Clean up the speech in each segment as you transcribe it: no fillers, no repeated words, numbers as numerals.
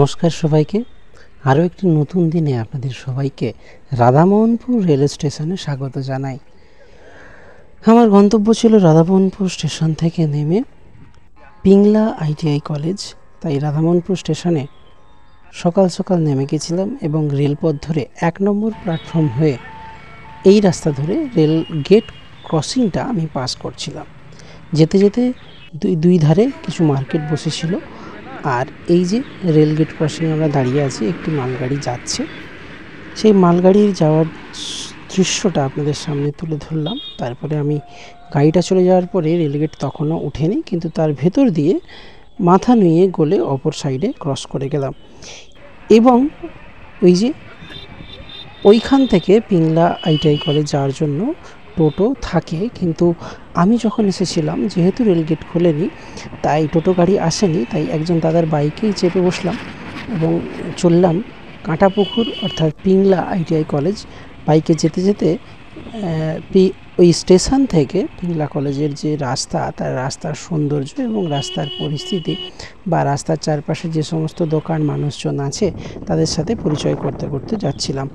নমস্কার সবাইকে। আরও একটি নতুন দিনে আপনাদের সবাইকে রাধামোহনপুর রেল স্টেশনে স্বাগত জানাই। আমার গন্তব্য ছিল রাধামোহনপুর স্টেশন থেকে নেমে পিংলা আইটিআই কলেজ। তাই রাধামোহনপুর স্টেশনে সকাল সকাল নেমে গেছিলাম এবং রেলপথ ধরে 1 নম্বর প্ল্যাটফর্ম হয়ে এই রাস্তা ধরে রেল গেট ক্রসিংটা আমি পাস করছিলাম। যেতে যেতে দুই ধারে কিছু মার্কেট বসেছিল, আর এই যে রেল গেট ক্রসিং আমরা দাঁড়িয়ে আছি, একটি মালগাড়ি যাচ্ছে। সেই মালগাড়ির যাওয়ার দৃশ্যটা আপনাদের সামনে তুলে ধরলাম। তারপরে আমি গাড়িটা চলে যাওয়ার পরে রেলগেট তখনও উঠেনি, কিন্তু তার ভেতর দিয়ে মাথা নুয়ে গলে অপর সাইডে ক্রস করে গেলাম। এবং ওই যে ওইখান থেকে পিংলা আইটিআই কলেজ যাওয়ার জন্য টোটো থাকে, কিন্তু আমি যখন এসেছিলাম যেহেতু রেলগেট খোলেনি তাই টোটো গাড়ি আসেনি। তাই একজন দাদার বাইকেই চেপে বসলাম এবং চললাম কাঁটাপুকুর অর্থাৎ পিংলা আইটিআই কলেজ। বাইকে যেতে যেতে ওই স্টেশন থেকে পিংলা কলেজের যে রাস্তা, তার রাস্তার সৌন্দর্য এবং রাস্তার পরিস্থিতি বা রাস্তার চারপাশে যে সমস্ত দোকান মানুষজন আছে তাদের সাথে পরিচয় করতে করতে যাচ্ছিলাম।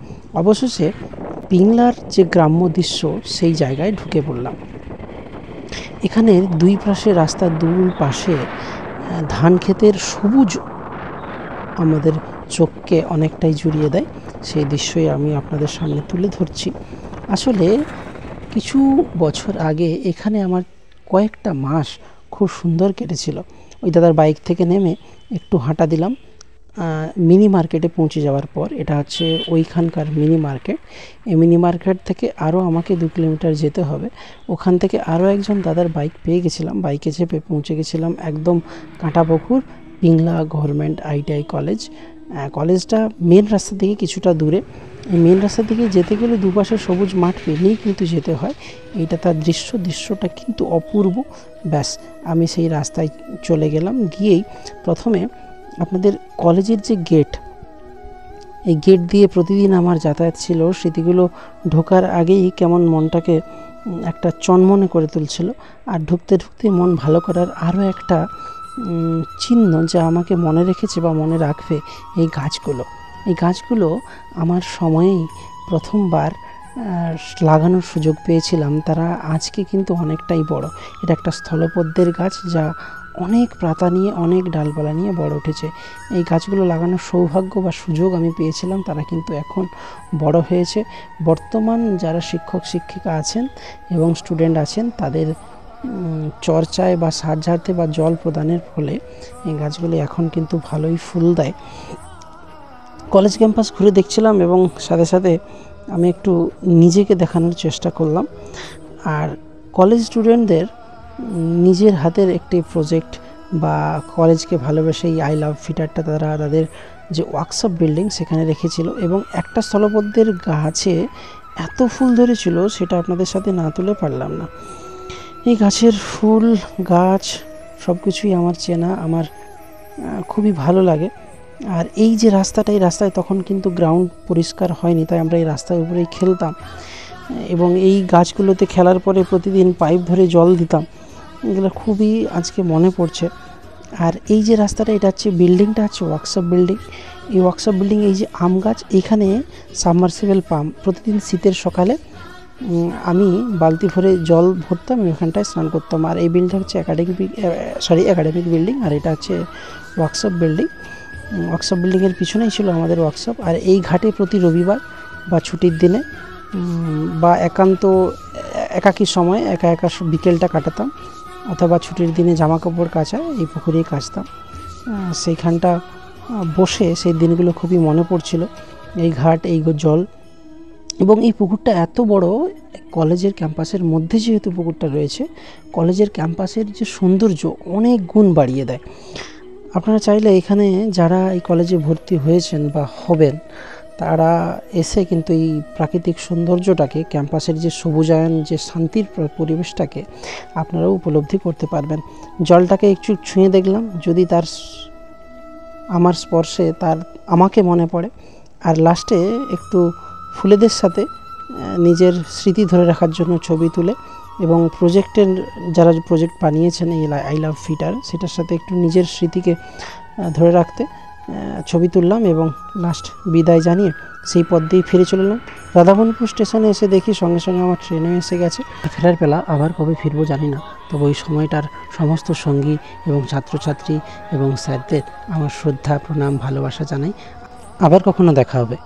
অবশেষে পিংলার যে গ্রাম্য দৃশ্য সেই জায়গায় ঢুকে পড়লাম। এখানের দুই পাশে রাস্তার দুই পাশে ধান ক্ষেতের সবুজ আমাদের চোখকে অনেকটাই জুড়িয়ে দেয়। সেই দৃশ্যই আমি আপনাদের সামনে তুলে ধরছি। আসলে কিছু বছর আগে এখানে আমার কয়েকটা মাস খুব সুন্দর কেটেছিল। ওই দাদার বাইক থেকে নেমে একটু হাঁটা দিলাম মিনি মার্কেটে পৌঁছে যাওয়ার পর। এটা হচ্ছে ওইখানকার মিনি মার্কেট। এই মিনি মার্কেট থেকে আরও আমাকে 2 কিলোমিটার যেতে হবে। ওখান থেকে আরও একজন দাদার বাইক পেয়ে গেছিলাম, বাইকে চেপে পৌঁছে গেছিলাম একদম Kantapukur Pingla government ITI college. কলেজটা মেন রাস্তা থেকে কিছুটা দূরে। এই মেন রাস্তা থেকে যেতে গেলে দুপাশে সবুজ মাঠ পেরিয়েই কিন্তু যেতে হয়। এইটা তার দৃশ্যটা কিন্তু অপূর্ব। ব্যাস, আমি সেই রাস্তায় চলে গেলাম। গিয়েই প্রথমে আপনাদের কলেজের যে গেট, এই গেট দিয়ে প্রতিদিন আমার যাতায়াত ছিল। স্মৃতিগুলো ঢোকার আগেই কেমন মনটাকে একটা চনমনে করে তুলছিল। আর ঢুকতে ঢুকতে মন ভালো করার আরও একটা চিহ্ন যা আমাকে মনে রেখেছে বা মনে রাখবে এই গাছগুলো আমার সময়েই প্রথমবার লাগানোর সুযোগ পেয়েছিলাম। তারা আজকে কিন্তু অনেকটাই বড়। এটা একটা স্থলপদ্মের গাছ যা অনেক পাতা নিয়ে অনেক ডালপালা নিয়ে বড় উঠেছে। এই গাছগুলো লাগানোর সৌভাগ্য বা সুযোগ আমি পেয়েছিলাম। তারা কিন্তু এখন বড় হয়েছে। বর্তমান যারা শিক্ষক শিক্ষিকা আছেন এবং স্টুডেন্ট আছেন তাদের চর্চায় বা সাহায্যার্থে বা জল প্রদানের ফলে এই গাছগুলি এখন কিন্তু ভালোই ফুল দেয়। কলেজ ক্যাম্পাস ঘুরে দেখছিলাম এবং সাথে সাথে আমি একটু নিজেকে দেখানোর চেষ্টা করলাম। আর কলেজ স্টুডেন্টদের নিজের হাতের একটি প্রজেক্ট বা কলেজকে ভালোবেসে এই আই লাভ ফিটারটা তারা তাদের যে ওয়ার্কশপ বিল্ডিং সেখানে রেখেছিল। এবং একটা স্থলপদ্মের গাছে এত ফুল ধরেছিল সেটা আপনাদের সাথে না তুলে পারলাম না। এই গাছের ফুল গাছ সব কিছুই আমার চেনা, আমার খুবই ভালো লাগে। আর এই যে রাস্তাটা, এই রাস্তায় তখন কিন্তু গ্রাউন্ড পরিষ্কার হয়নি, তাই আমরা এই রাস্তার উপরেই খেলতাম এবং এই গাছগুলোতে খেলার পরে প্রতিদিন পাইপ ধরে জল দিতাম। এগুলো খুবই আজকে মনে পড়ছে। আর এই যে রাস্তাটা, এটা হচ্ছে বিল্ডিংটা হচ্ছে ওয়ার্কশপ বিল্ডিং। এই ওয়ার্কশপ বিল্ডিং এই যে আম গাছ, এখানে সাবমার্সিবল পাম্প। প্রতিদিন শীতের সকালে আমি বালতি ভরে জল ভরতাম এবং এখানটায় স্নান করতাম। আর এই বিল্ডিংটা হচ্ছে একাডেমিক বিল্ডিং, আর এটা হচ্ছে ওয়ার্কশপ বিল্ডিং। ওয়ার্কশপ বিল্ডিংয়ের পিছনেই ছিল আমাদের ওয়ার্কশপ। আর এই ঘাটে প্রতি রবিবার বা ছুটির দিনে বা একান্ত একাকী সময় একা বিকেলটা কাটাতাম, অথবা ছুটির দিনে জামা কাপড় কাচা এই পুকুরেই কাচতাম। সেইখানটা বসে সেই দিনগুলো খুবই মনে পড়ছিল। এই ঘাট, এই জল এবং এই পুকুরটা এত বড়। কলেজের ক্যাম্পাসের মধ্যে যেহেতু পুকুরটা রয়েছে, কলেজের ক্যাম্পাসের যে সৌন্দর্য অনেক গুণ বাড়িয়ে দেয়। আপনারা চাইলে এখানে যারা এই কলেজে ভর্তি হয়েছেন বা হবেন তারা এসে কিন্তু এই প্রাকৃতিক সৌন্দর্যটাকে, ক্যাম্পাসের যে সবুজায়ন, যে শান্তির পরিবেশটাকে আপনারাও উপলব্ধি করতে পারবেন। জলটাকে একটু ছুঁয়ে দেখলাম, যদি তার আমার স্পর্শে তার আমাকে মনে পড়ে। আর লাস্টে একটু ফুলেদের সাথে নিজের স্মৃতি ধরে রাখার জন্য ছবি তুলে এবং প্রজেক্টের যারা প্রজেক্ট বানিয়েছেন এই আই লাভ ফিটার, সেটার সাথে একটু নিজের স্মৃতিকে ধরে রাখতে ছবি তুললাম এবং লাস্ট বিদায় জানিয়ে সেই পথ দিয়ে ফিরে চলে এলাম। রাধাবনপুর স্টেশনে এসে দেখি সঙ্গে সঙ্গে আমার ট্রেনে এসে গেছে। ফেরার বেলা আবার কবে ফিরবো জানি না, তবে ওই সময়টার সমস্ত সঙ্গী এবং ছাত্রছাত্রী এবং স্যারদের আমার শ্রদ্ধা, প্রণাম, ভালোবাসা জানাই। আবার কখনো দেখা হবে।